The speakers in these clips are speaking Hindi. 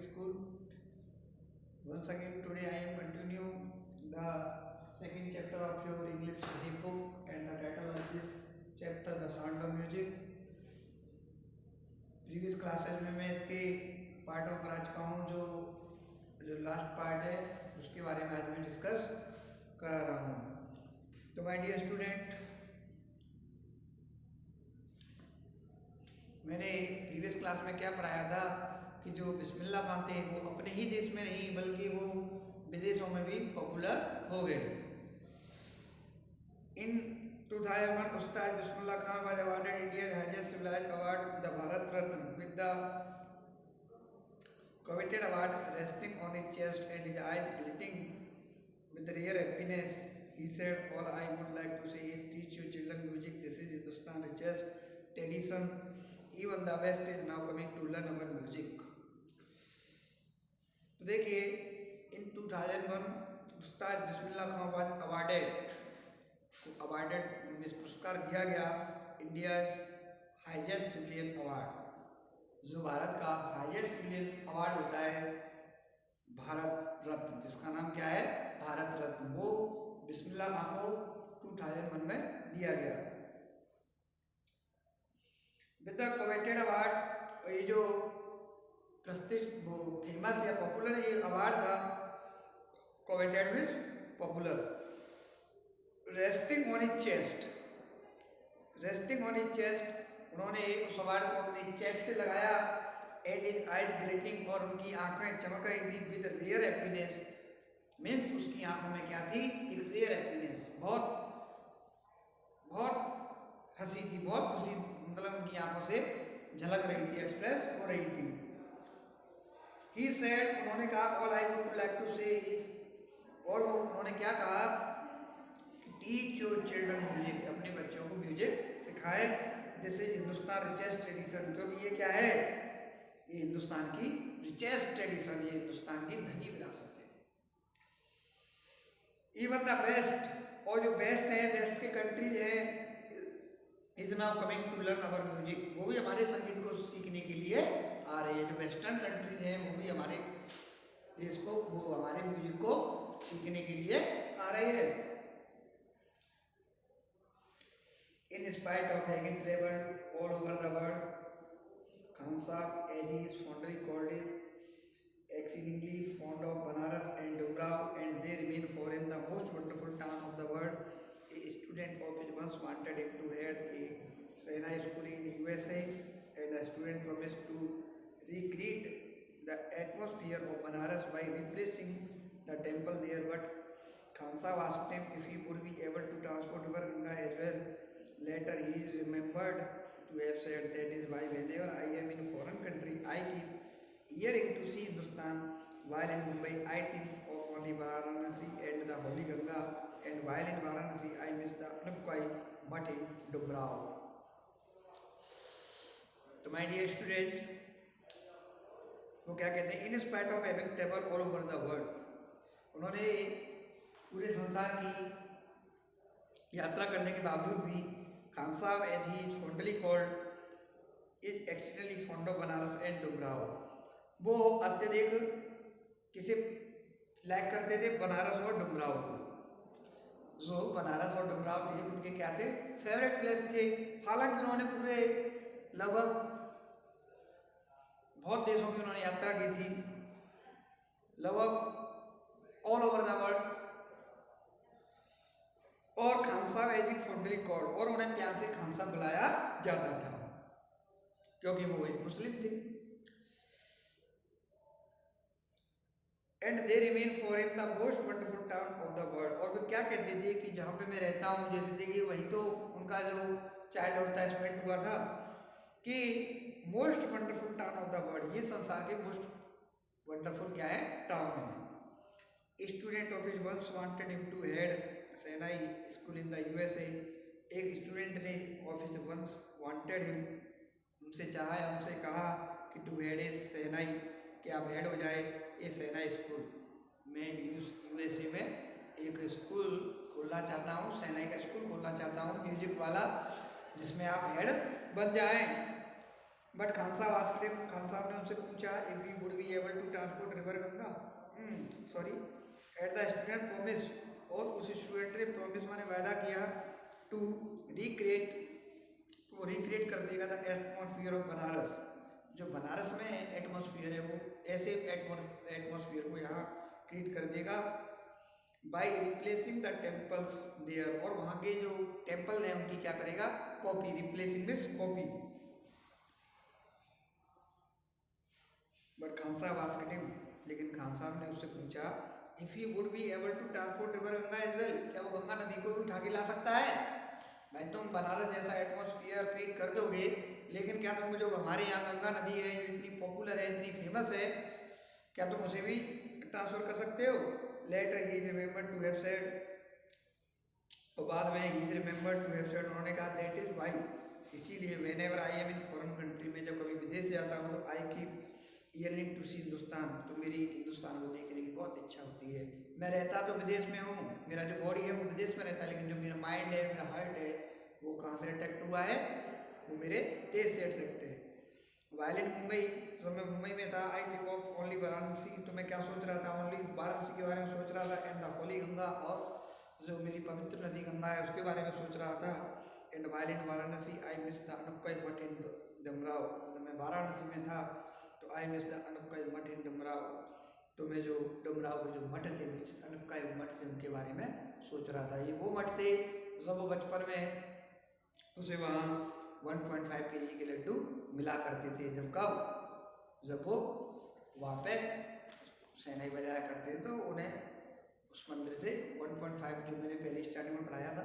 School. Once again, today I am continue the second chapter of your English book, and the title of this chapter The Sound of Music. Previous classes में मैं इसके पार्टों पर आ चुका हूँ। जो लास्ट पार्ट है उसके बारे में आज मैं डिस्कस करा रहा हूँ। तो माय डियर स्टूडेंट, मैंने प्रीवियस क्लास में क्या पढ़ाया था कि जो बिस्मिल्लाह खान थे वो अपने ही देश में नहीं बल्कि वो विदेशों में भी पॉपुलर हो गए। इन 2001 उस्ताद Bismillah Khan was awarded India's highest civilized award, the Bharat Ratna, with the coveted award resting on his chest and his eyes glittering with rare happiness. He said, "All I would like to say is teach your children music. This is Hindustan's richest tradition. Even the West is now coming to learn our music." तो देखिए, इन 2001 उस्ताद बिस्मिल्लाह खान was awarded पुरस्कार दिया गया इंडिया हाईएस्ट सिविलियन अवार्ड, जो भारत का हाईएस्ट सिविलियन अवार्ड होता है भारत रत्न, जिसका नाम क्या है भारत रत्न, वो बिस्मिल्लाह खान को 2001 में दिया गया। विद द कवेटेड अवार्ड, ये जो प्रस्टिज वो फेमस या पॉपुलर ये अवार्ड था, coveted means popular. Resting on his chest, resting on his chest, उन्होंने उस अवार्ड को अपनी चेस्ट से लगाया। एंड हिज आइज ग्लिटरिंग, और उनकी आंखें चमक रही थी। विद रियर हैप्पीनेस, मीन्स उसकी आंखों में क्या थी, एक रियर हैप्पीनेस, बहुत हंसी थी, बहुत खुशी, मतलब उनकी आंखों से झलक रही थी, एक्सप्रेस हो रही थी। ही सेड, उन्होंने कहा, all I would like to say is, और उन्होंने क्या कहा, टीच योर चिल्ड्रन म्यूजिक, अपने बच्चों को म्यूजिक सिखाए। This is Hindustan richest tradition, क्योंकि ये क्या है, ये हिंदुस्तान की रिचेस्ट ट्रेडिशन, ये हिंदुस्तान की धनी विरासत है। इवन द बेस्ट, और जो बेस्ट है, बेस्ट के कंट्री है, is now coming to learn our music, वो भी हमारे संगीत को सीखने के लिए आ रही है। जो वेस्टर्न कंट्रीज हैं वो भी हमारे देश को, वो हमारे म्यूजिक को सीखने के लिए आ रहे हैं। In spite of having traveled all over the world, Khan Sahib, as he is fondly called, is exceedingly fond of Banaras and Dumrav, and they remain for him the most wonderful town of the world. A student of his once wanted him to head a Sena school in USA, and the student promised to recreate the atmosphere of Banaras by replacing the temple there, but Khan Sahib asked him if he would be able to transport river Ganga as well. Later he is remembered to have said, that is why whenever I am in a foreign country, I keep hearing to see Hindustan. While in Mumbai, I think of only Varanasi and the Holy Ganga, and while in Varanasi, I miss the Anupkai but in Dumrav. तो my dear student, वो क्या कहते हैं, in spite of having traveled all over the world, उन्होंने पूरे संसार की यात्रा करने के बावजूद भी, खान साहब, as he is fondly called, is accidentally fond of Banaras and Dumraon, वो अत्यधिक किसे लाइक करते थे, बनारस और डुमराव को। जो बनारस और डुमराव थे उनके क्या थे, फेवरेट प्लेस थे। हालांकि उन्होंने पूरे लगभग बहुत देशों की उन्होंने यात्रा की थी, लगभग ऑल ओवर द वर्ल्ड। और खान साहब एज ई फॉन्डली कॉल्ड, और उन्हें प्यार से खान साहब बुलाया जाता था, क्योंकि वो एक मुस्लिम थे। And they remain for him the most wonderful town of the world, और वो क्या कहते थे कि जहाँ पे मैं रहता हूँ, जैसे देखिए वहीं तो उनका जो चाइल्डहुड था स्पेंड हुआ था, कि most wonderful town of the world, ये संसार के मोस्ट वंडरफुल क्या है, टाउन है। Student of his once wanted him to head shehnai school in the USA, एक स्टूडेंट ने of his once wanted him, उनसे चाहा या उनसे कहा कि टू हेड ए सेनाई, कि आप हेड हो जाए ये सेनाई स्कूल। मैं यूएसए में एक स्कूल खोलना चाहता हूँ, सेनाई का स्कूल खोलना चाहता हूँ म्यूजिक वाला, जिसमें आप हेड बन जाएं। बट खान साहब ने उनसे पूछा if we would be able to transport river Ganga, sorry, at the student promise, और उस स्टूडेंट ने प्रोमिस माने वायदा किया टू रिक्रिएट, वो रिक्रिएट कर देगा द एटमॉस्फियर ऑफ बनारस, जो बनारस में एटमॉस्फियर है वो ऐसे एटमॉस्फियर को यहाँ क्रिएट कर देगा by replacing the temples there, और वहाँ के जो टेम्पल हैं उनकी क्या करेगा, copy, replacing means copy. But Khan साहब आस्क्ड हिम, लेकिन खान साहब ने उससे पूछा if he would be able to transport river Ganga as well, क्या वो गंगा नदी को भी उठा के ला सकता है? भाई तुम बनारस जैसा एटमॉस्फियर क्रिएट कर दोगे, लेकिन क्या तुम जो हमारे यहाँ गंगा नदी है जो इतनी पॉपुलर है, इतनी फेमस है, क्या तुम उसे भी ट्रांसफर कर सकते हो? Later he remember to have said, तो बाद में ही रिमेंबर टू हैव सेड, उन्होंने कहा दैट इज वाई, इसीलिए whenever I am in foreign country, में जब कभी विदेश जाता हूँ तो I keep yearning to see Hindustan, तो मेरी हिंदुस्तान को देखने की बहुत इच्छा होती है। मैं रहता तो विदेश में हूँ, मेरा जो बॉडी है वो विदेश में रहता है, लेकिन जो मेरा माइंड है, मेरा हार्ट है, वो कहाँ से अट्रैक्ट हुआ है, वो मेरे देश से अट्रैक्ट है। वाइल इन मुंबई, जब मैं मुंबई में था, I think of only Varanasi, तो मैं क्या सोच रहा था, ओनली वाराणसी के बारे में सोच रहा था, एंड द होली गंगा, और जो मेरी पवित्र नदी गंगा है उसके बारे में सोच रहा था। And while in Varanasi I miss the अनक्कई मठ इन डमराव, जब मैं वाराणसी में था तो आई मिस द अनक्कई मठ इन डमराव, तो मैं जो डमराव के जो मठ थे, अनक्कई मठ थे, उनके बारे में सोच रहा था। ये वो मठ थे जब वो बचपन में उसे वहाँ 1.5 kg के लड्डू मिला करते थे, जब वो वहाँ पे शहनाई बजाया करते थे, तो उन्हें उस मंदिर से 1.5, जो मैंने पहले स्टार्टिंग में पढ़ाया था।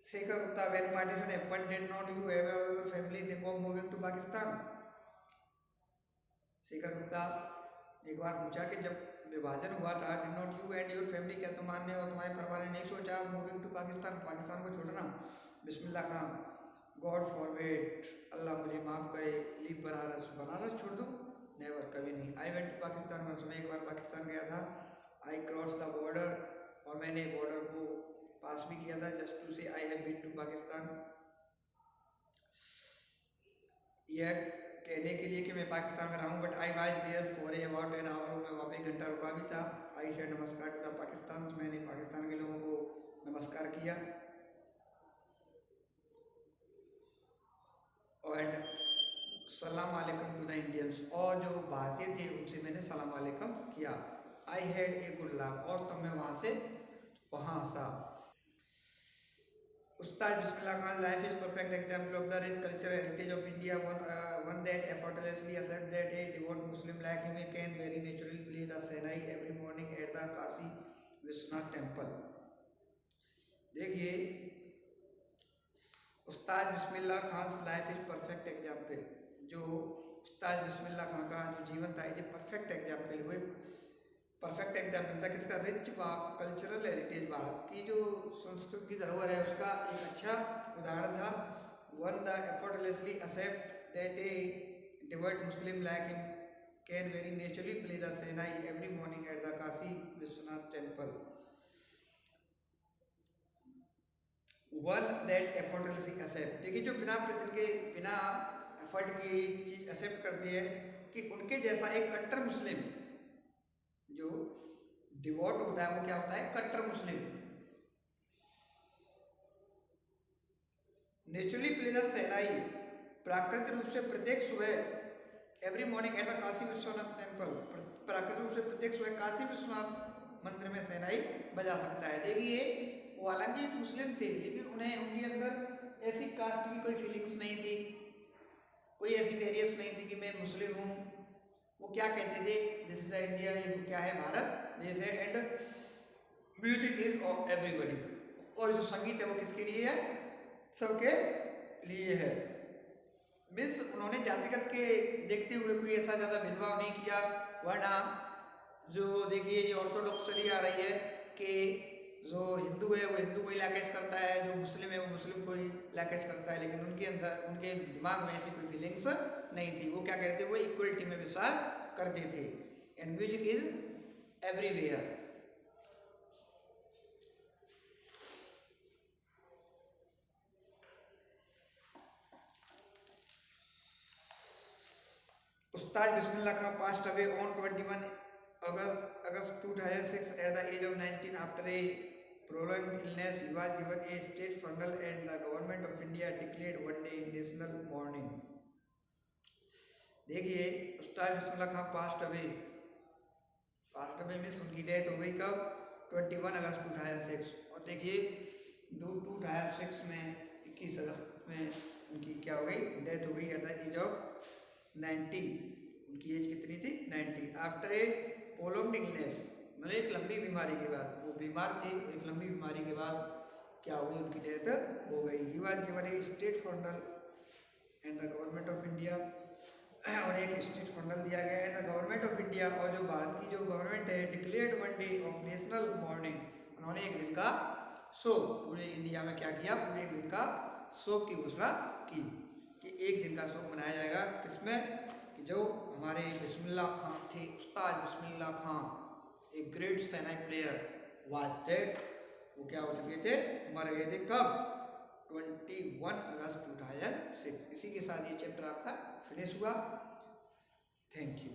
Shekhar Gupta, when partition happened did not you have your family think of moving to Pakistan? Shekhar Gupta एक बार पूछा कि जब विभाजन हुआ था, did not you and your family, क्या तुम्हारे और तुम्हारे परिवार ने नहीं सोचा मूविंग टू पाकिस्तान, पाकिस्तान को छोड़ना? बिस्मिल्लाह खां, गॉड फॉरबिड, अल्लाह मुझे माफ़ करे, लीव बनारस, बनारस छोड़ दूँ? नेवर, कभी नहीं। आई वेंट टू पाकिस्तान, मैं एक बार पाकिस्तान गया था। आई क्रॉस द बॉर्डर, और मैंने बॉर्डर को पास भी किया था, just to say I have been to Pakistan, यह कहने के लिए कि मैं पाकिस्तान में रहा हूँ। But I was there for about an hour, मैं वहाँ पे 1 घंटा रुका भी था। I said namaskar to the Pakistan, मैंने पाकिस्तान के लोगों को नमस्कार किया। एंड सलाम वालेकुम टू द इंडियंस, और जो भारतीय थे उनसे मैंने सलाम वालेकुम किया। I had a good laugh, और तब मैं वहाँ से वहाँ हंसा। Ustad Bismillah Khan, life is perfect example of the rich cultural heritage of India, one that effortlessly accept that a devout Muslim like him can very naturally play the Sahnai every morning at the Kashi Vishwanath temple. देखिए, Ustad Bismillah Khan life is perfect example, जो उस्ताद बिस्मिल्लाह खान का जो जीवन था, ये परफेक्ट एग्जाम्पल, वो एक परफेक्ट एग्जाम्पल था किसका? रिच कल्चरल हेरिटेज, भारत की जो संस्कृत की धरोहर है उसका एक अच्छा उदाहरण था। One the effortlessly accept that a devout Muslim like him can very naturally play the shehnai every morning at the Kashi Vishwanath temple. One that effortlessly accept, देखिए जो बिना प्रयत्न के, बिना एफर्ट की चीज एक्सेप्ट करती है, कि उनके जैसा एक कट्टर मुस्लिम, जो डिवोट होता है वो क्या होता है? कट्टर मुस्लिम। नेचुरली प्ले द शहनाई, प्राकृतिक रूप से प्रत्येक सुबह, every morning at the Kashi Vishwanath temple, प्राकृतिक रूप से प्रत्येक सुबह काशी विश्वनाथ मंदिर में शहनाई बजा सकता है। देखिए, वो हालांकि एक मुस्लिम थे, लेकिन उन्हें उनके अंदर ऐसी कास्ट की कोई फीलिंग्स नहीं थी, कोई ऐसी वेरियस नहीं थी कि मैं मुस्लिम हूँ। वो क्या कहते थे? दिस इज द इंडिया, ये क्या है? भारत देश है, and music is of everybody, और जो संगीत है वो किसके लिए है? सबके लिए है। मीन्स उन्होंने जातिगत के देखते हुए कोई ऐसा ज़्यादा भेदभाव नहीं किया, वरना जो देखिए ये ऑर्थोडॉक्स चली आ रही है कि जो हिंदू है वो हिंदू को ही लाकेश करता है, जो मुस्लिम है वो मुस्लिम को ही लाकेश करता है, लेकिन उनके अंदर, उनके दिमाग में ऐसी कोई फीलिंग्स नहीं थी। वो क्या कहते थे? वो इक्वलिटी में विश्वास करते थे। And music is everywhere. Ustad Bismillah Khan passed away on 21 August 2006 at the age of 19 after a prolonged illness. He was given a state funeral and the government of India declared one day national mourning. देखिए Ustad Bismillah Khan passed away means उनकी डेथ हो गई कब 21 अगस्त 2006 और देखिए 2006 में 21 अगस्त में उनकी क्या हो गई डेथ हो गई एट द एज ऑफ 90। उनकी एज कितनी थी 90 आफ्टर ए प्रोलॉन्ग्ड इलनेस मतलब एक लंबी बीमारी के बाद वो बीमार थे एक लंबी बीमारी के बाद क्या हो गई उनकी डेथ हो गई। He was given A state फंडल and the government of India और एक स्टेट फंडल दिया गया and the government of India और जो भारत की जो गवर्नमेंट है declared one day of national morning उन्होंने एक दिन का शोक पूरे इंडिया में क्या किया पूरे एक दिन का शोक की घोषणा की कि एक दिन का शोक मनाया जाएगा किसमें कि जो हमारे बिस्मिल्लाह खान थे उस्ताद बिस्मिल्लाह खान एक ग्रेट सैनिक प्लेयर वाज डेड वो क्या हो चुके थे मर गए थे कब 21 अगस्त 2006। इसी के साथ ये चैप्टर आपका फिनिश हुआ। Thank you.